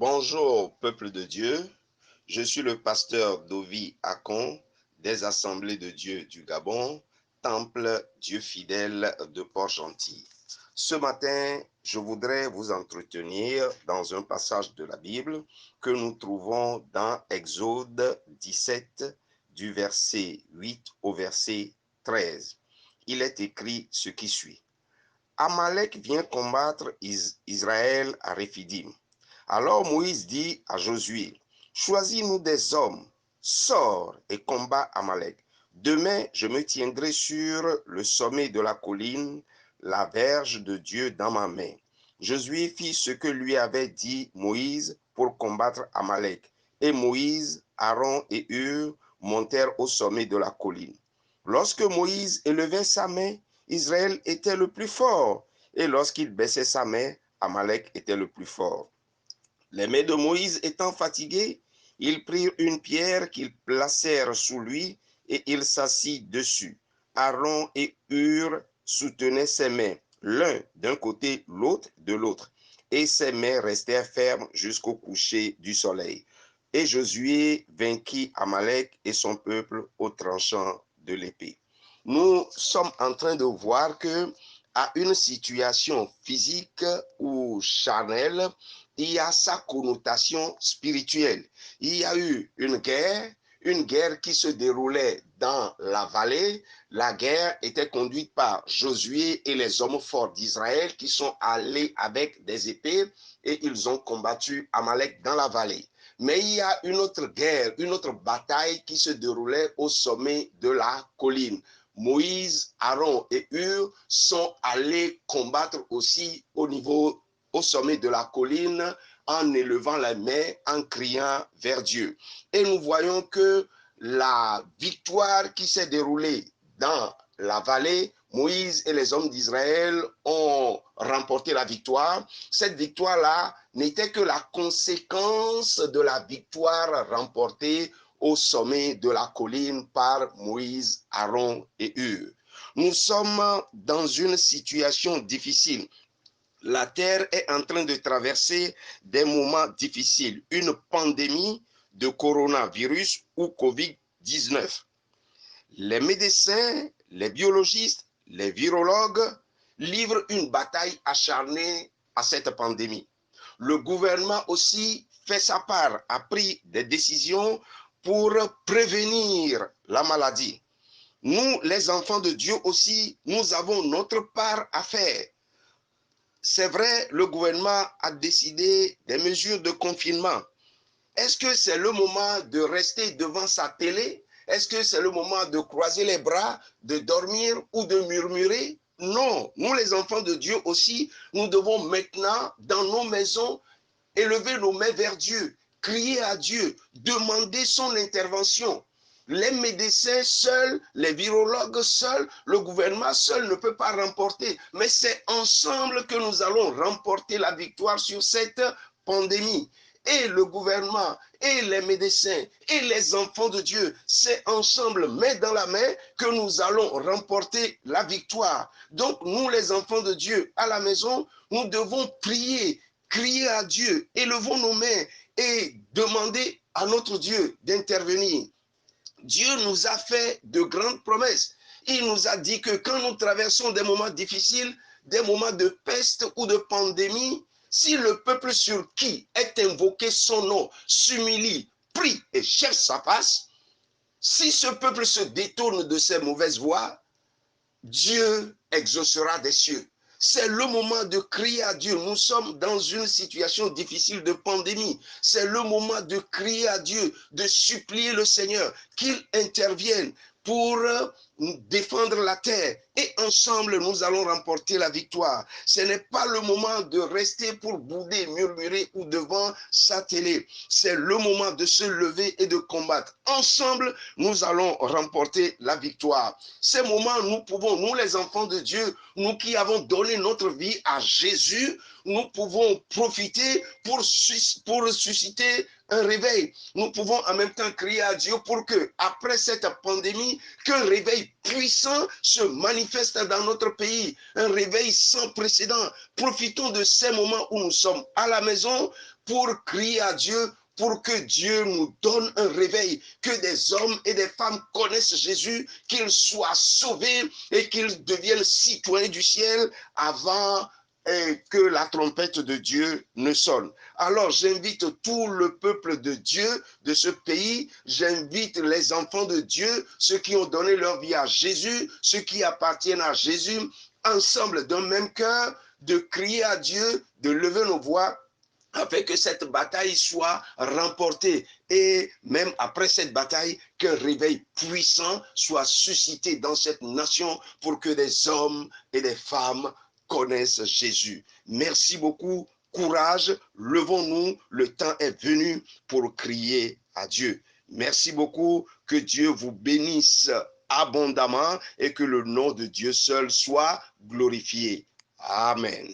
Bonjour, peuple de Dieu. Je suis le pasteur Dovi Akon des Assemblées de Dieu du Gabon, Temple Dieu fidèle de Port-Gentil. Ce matin, je voudrais vous entretenir dans un passage de la Bible que nous trouvons dans Exode 17, du verset 8 au verset 13. Il est écrit ce qui suit. Amalek vient combattre Israël à Réphidim. Alors Moïse dit à Josué, choisis-nous des hommes, sors et combat Amalek. Demain, je me tiendrai sur le sommet de la colline, la verge de Dieu dans ma main. Josué fit ce que lui avait dit Moïse pour combattre Amalek. Et Moïse, Aaron et Hur montèrent au sommet de la colline. Lorsque Moïse élevait sa main, Israël était le plus fort. Et lorsqu'il baissait sa main, Amalek était le plus fort. Les mains de Moïse étant fatiguées, ils prirent une pierre qu'ils placèrent sous lui et il s'assit dessus. Aaron et Hur soutenaient ses mains, l'un d'un côté, l'autre de l'autre, et ses mains restèrent fermes jusqu'au coucher du soleil. Et Josué vainquit Amalek et son peuple au tranchant de l'épée. Nous sommes en train de voir que à une situation physique ou charnelle, il y a sa connotation spirituelle. Il y a eu une guerre qui se déroulait dans la vallée. La guerre était conduite par Josué et les hommes forts d'Israël qui sont allés avec des épées et ils ont combattu Amalek dans la vallée. Mais il y a une autre guerre, une autre bataille qui se déroulait au sommet de la colline. Moïse, Aaron et Hur sont allés combattre aussi au sommet de la colline en élevant les mains, en criant vers Dieu. Et nous voyons que la victoire qui s'est déroulée dans la vallée, Moïse et les hommes d'Israël ont remporté la victoire. Cette victoire-là n'était que la conséquence de la victoire remportée au sommet de la colline par Moïse, Aaron et Hur. Nous sommes dans une situation difficile. La Terre est en train de traverser des moments difficiles, une pandémie de coronavirus ou COVID-19. Les médecins, les biologistes, les virologues livrent une bataille acharnée à cette pandémie. Le gouvernement aussi fait sa part, a pris des décisions pour prévenir la maladie. Nous, les enfants de Dieu aussi, nous avons notre part à faire. C'est vrai, le gouvernement a décidé des mesures de confinement. Est-ce que c'est le moment de rester devant sa télé? Est-ce que c'est le moment de croiser les bras, de dormir ou de murmurer? Non, nous les enfants de Dieu aussi, nous devons maintenant, dans nos maisons, élever nos mains vers Dieu, crier à Dieu, demander son intervention. Les médecins seuls, les virologues seuls, le gouvernement seul ne peut pas remporter. Mais c'est ensemble que nous allons remporter la victoire sur cette pandémie. Et le gouvernement, et les médecins, et les enfants de Dieu, c'est ensemble, main dans la main, que nous allons remporter la victoire. Donc, nous, les enfants de Dieu, à la maison, nous devons prier, crier à Dieu, élevons nos mains et demander à notre Dieu d'intervenir. Dieu nous a fait de grandes promesses. Il nous a dit que quand nous traversons des moments difficiles, des moments de peste ou de pandémie, si le peuple sur qui est invoqué son nom s'humilie, prie et cherche sa face, si ce peuple se détourne de ses mauvaises voies, Dieu exaucera des cieux. C'est le moment de crier à Dieu. Nous sommes dans une situation difficile de pandémie. C'est le moment de crier à Dieu, de supplier le Seigneur qu'il intervienne pour défendre la terre. Et ensemble, nous allons remporter la victoire. Ce n'est pas le moment de rester pour bouder, murmurer ou devant sa télé. C'est le moment de se lever et de combattre. Ensemble, nous allons remporter la victoire. Ces moments, nous pouvons, nous les enfants de Dieu, nous qui avons donné notre vie à Jésus, nous pouvons profiter pour susciter un réveil. Nous pouvons en même temps crier à Dieu pour que, après cette pandémie, qu'un réveil puissant se manifeste dans notre pays. Un réveil sans précédent. Profitons de ces moments où nous sommes à la maison pour crier à Dieu, pour que Dieu nous donne un réveil, que des hommes et des femmes connaissent Jésus, qu'ils soient sauvés et qu'ils deviennent citoyens du ciel avant que la trompette de Dieu ne sonne. Alors j'invite tout le peuple de Dieu de ce pays, j'invite les enfants de Dieu, ceux qui ont donné leur vie à Jésus, ceux qui appartiennent à Jésus, ensemble d'un même cœur, de crier à Dieu, de lever nos voix afin que cette bataille soit remportée. Et même après cette bataille, qu'un réveil puissant soit suscité dans cette nation pour que des hommes et des femmes connaissent Jésus. Merci beaucoup. Courage, levons-nous, le temps est venu pour crier à Dieu. Merci beaucoup, que Dieu vous bénisse abondamment et que le nom de Dieu seul soit glorifié. Amen.